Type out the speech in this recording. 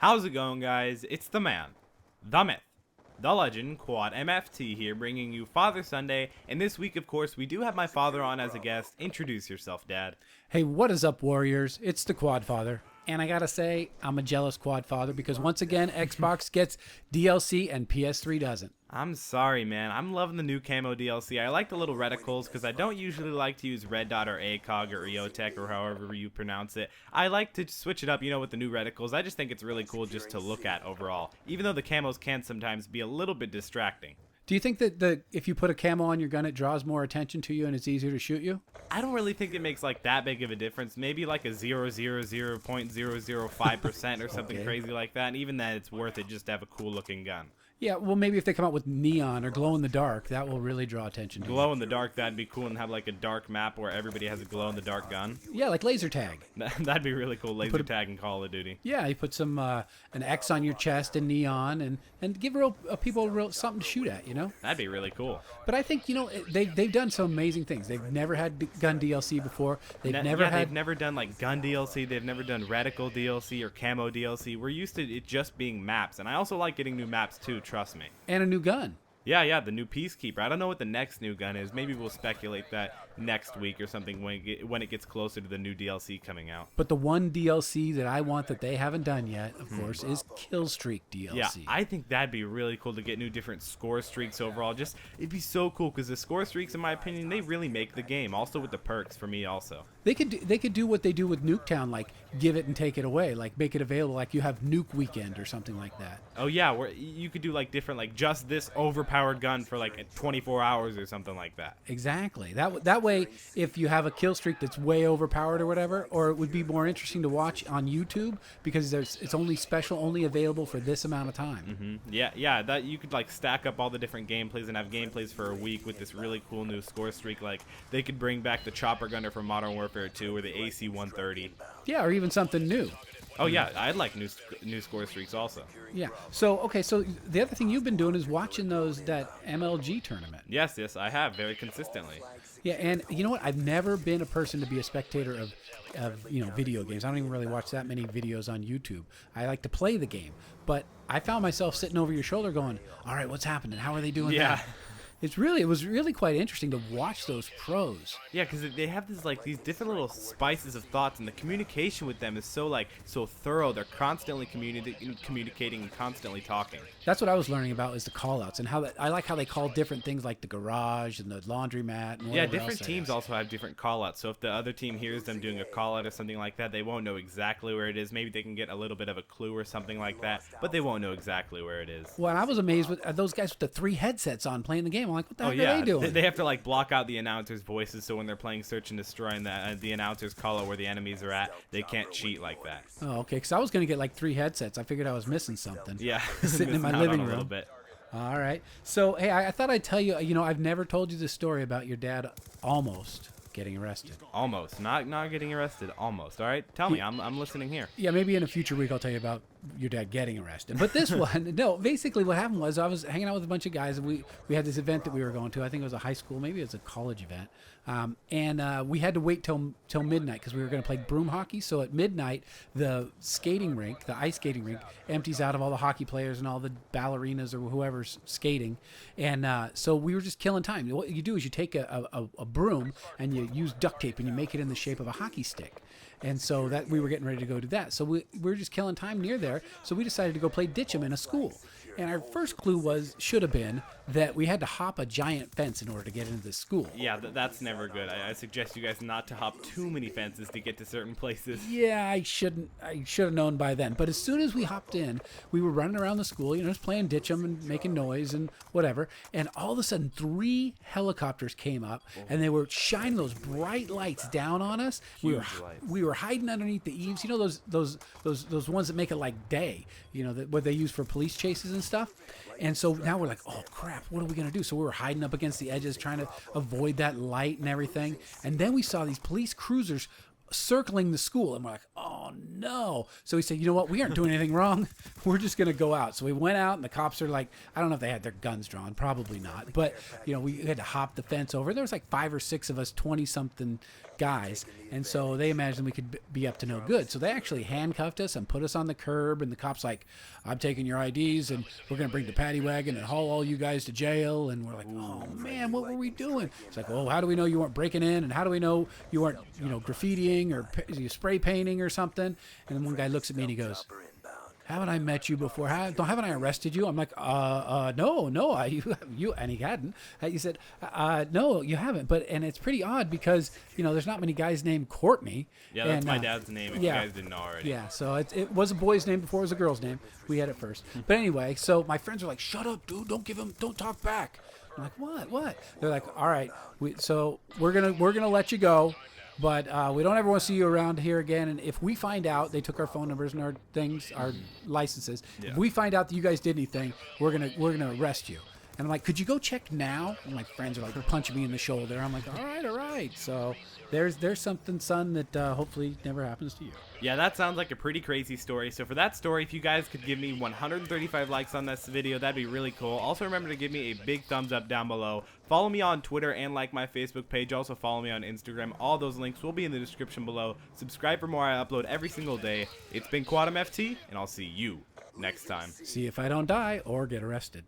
How's it going, guys? It's the man, the myth, the legend, Quadmft here, bringing you Father Sunday. And this week, of course, we do have my father on as a guest. Introduce yourself, Dad. Hey, what is up, Warriors? It's the Quad Father. And I gotta say, I'm a jealous Quad Father because once again, Xbox gets DLC and PS3 doesn't. I'm sorry, man. I'm loving the new camo DLC. I like the little reticles because I don't usually like to use Red Dot or ACOG or EOTech or however you pronounce it. I like to switch it up, with the new reticles. I just think it's really cool just to look at overall, even though the camos can sometimes be a little bit distracting. Do you think that if you put a camo on your gun, it draws more attention to you and it's easier to shoot you? I don't really think it makes like that big of a difference. Maybe like a 0.005% or something crazy like that. And even then, it's worth it just to have a cool looking gun. Yeah, well, maybe if they come out with neon or glow in the dark, that will really draw attention to you. Glow in the dark, that'd be cool, and have like a dark map where everybody has a glow in the dark gun. Yeah, like laser tag. That'd be really cool. Laser tag in Call of Duty. Yeah, you put some an X on your chest in neon and give people something to shoot at, That'd be really cool. But I think they've done some amazing things. They've never had gun DLC before. They've never done like gun DLC. They've never done reticle DLC or camo DLC. We're used to it just being maps, and I also like getting new maps too. Trust me. And a new gun. Yeah, the new Peacekeeper. I don't know what the next new gun is. Maybe we'll speculate that next week or something when it gets closer to the new DLC coming out. But the one DLC that I want that they haven't done yet, of course, is Killstreak DLC. Yeah, I think that'd be really cool to get new different score streaks overall. It'd be so cool because the score streaks, in my opinion, they really make the game. Also with the perks for me also. They could do what they do with Nuketown, like give it and take it away, like make it available, like you have Nuke Weekend or something like that. Oh yeah, where you could do like different, like just this overpowered gun for like 24 hours or something like that. Exactly. That way, if you have a kill streak that's way overpowered or whatever, or it would be more interesting to watch on YouTube because it's only available for this amount of time. Yeah. That you could like stack up all the different gameplays and have gameplays for a week with this really cool new score streak. Like they could bring back the chopper gunner from Modern Warfare 2 or the AC-130. Yeah, or even something new. Oh yeah, I'd like new score streaks also. Yeah. So the other thing you've been doing is watching that MLG tournament. Yes, I have very consistently. Yeah, and you know what? I've never been a person to be a spectator of video games. I don't even really watch that many videos on YouTube. I like to play the game, but I found myself sitting over your shoulder going, "All right, what's happening? How are they doing that?" It was really quite interesting to watch those pros. Yeah, because they have these different little spices of thoughts, and the communication with them is so thorough. They're constantly communicating and constantly talking. That's what I was learning about is the call-outs and I like how they call different things like the garage and the laundromat. And different teams also have different call-outs. So if the other team hears them doing a call-out or something like that, they won't know exactly where it is. Maybe they can get a little bit of a clue or something like that, but they won't know exactly where it is. Well, I was amazed with those guys with the 3 headsets on playing the game. I'm like, what the heck are they doing? They have to block out the announcers' voices, so when they're playing Search and Destroy and the announcers call out where the enemies are at, they can't cheat like that. Oh, okay. Because I was going to get 3 headsets. I figured I was missing something. Yeah, sitting in my living room. A little bit. All right. So, hey, I thought I'd tell you. I've never told you the story about your dad almost getting arrested. Almost, not getting arrested. Almost. All right. Tell me. I'm listening here. Yeah, maybe in a future week I'll tell you about your dad getting arrested. But this one, no. Basically, what happened was I was hanging out with a bunch of guys, and we had this event that we were going to. I think it was a high school, maybe it was a college event, and we had to wait till midnight because we were going to play broom hockey. So at midnight, the skating rink, the ice skating rink, empties out of all the hockey players and all the ballerinas or whoever's skating, and so we were just killing time. What you do is you take a broom and you use duct tape and you make it in the shape of a hockey stick. And so that we were getting ready to go do that. So we were just killing time near there. So we decided to go play ditch 'em in a school. And our first clue should have been that we had to hop a giant fence in order to get into this school. Yeah, that's never good. I suggest you guys not to hop too many fences to get to certain places. Yeah, I should have known by then. But as soon as we hopped in, we were running around the school, just playing ditch 'em and making noise and whatever. And all of a sudden, 3 helicopters came up, and they were shining those bright lights down on us. We were hiding underneath the eaves. Those ones that make it like day. What they use for police chases and stuff. And so now we're like, oh crap, what are we gonna do? So we were hiding up against the edges, trying to avoid that light and everything. And then we saw these police cruisers circling the school, and we're like, oh oh no. So we said, you know what? We aren't doing anything wrong. We're just going to go out. So we went out, and the cops are like, I don't know if they had their guns drawn, probably not. But, you know, we had to hop the fence over. There was like 5 or 6 of us, 20-something guys. And so they imagined we could be up to no good. So they actually handcuffed us and put us on the curb. And the cop's like, I'm taking your IDs, and we're going to bring the paddy wagon and haul all you guys to jail. And we're like, oh, man, what were we doing? It's like, well, how do we know you weren't breaking in? And how do we know you weren't, you know, graffitiing or spray painting or something? And then one guy looks at me and he goes, haven't I met you before? Haven't I arrested you? I'm like, no, you, and he hadn't. He said, no, you haven't. And it's pretty odd because, you know, there's not many guys named Courtney. Yeah, that's my dad's name, if you guys didn't know already. Yeah, so it was a boy's name before it was a girl's name. We had it first. But anyway, so my friends were like, shut up, dude, don't talk back. I'm like, what? They're like, all right, so we're gonna let you go. But we don't ever want to see you around here again. And if we find out, they took our phone numbers and our things, our licenses. Yeah. If we find out that you guys did anything, we're gonna arrest you. And I'm like, could you go check now? And my friends are like punching me in the shoulder. I'm like, all right. So there's something, son, that hopefully never happens to you. Yeah, that sounds like a pretty crazy story. So for that story, if you guys could give me 135 likes on this video, that'd be really cool. Also remember to give me a big thumbs up down below. Follow me on Twitter and like my Facebook page. Also follow me on Instagram. All those links will be in the description below. Subscribe for more. I upload every single day. It's been Quadmft, and I'll see you next time. See if I don't die or get arrested.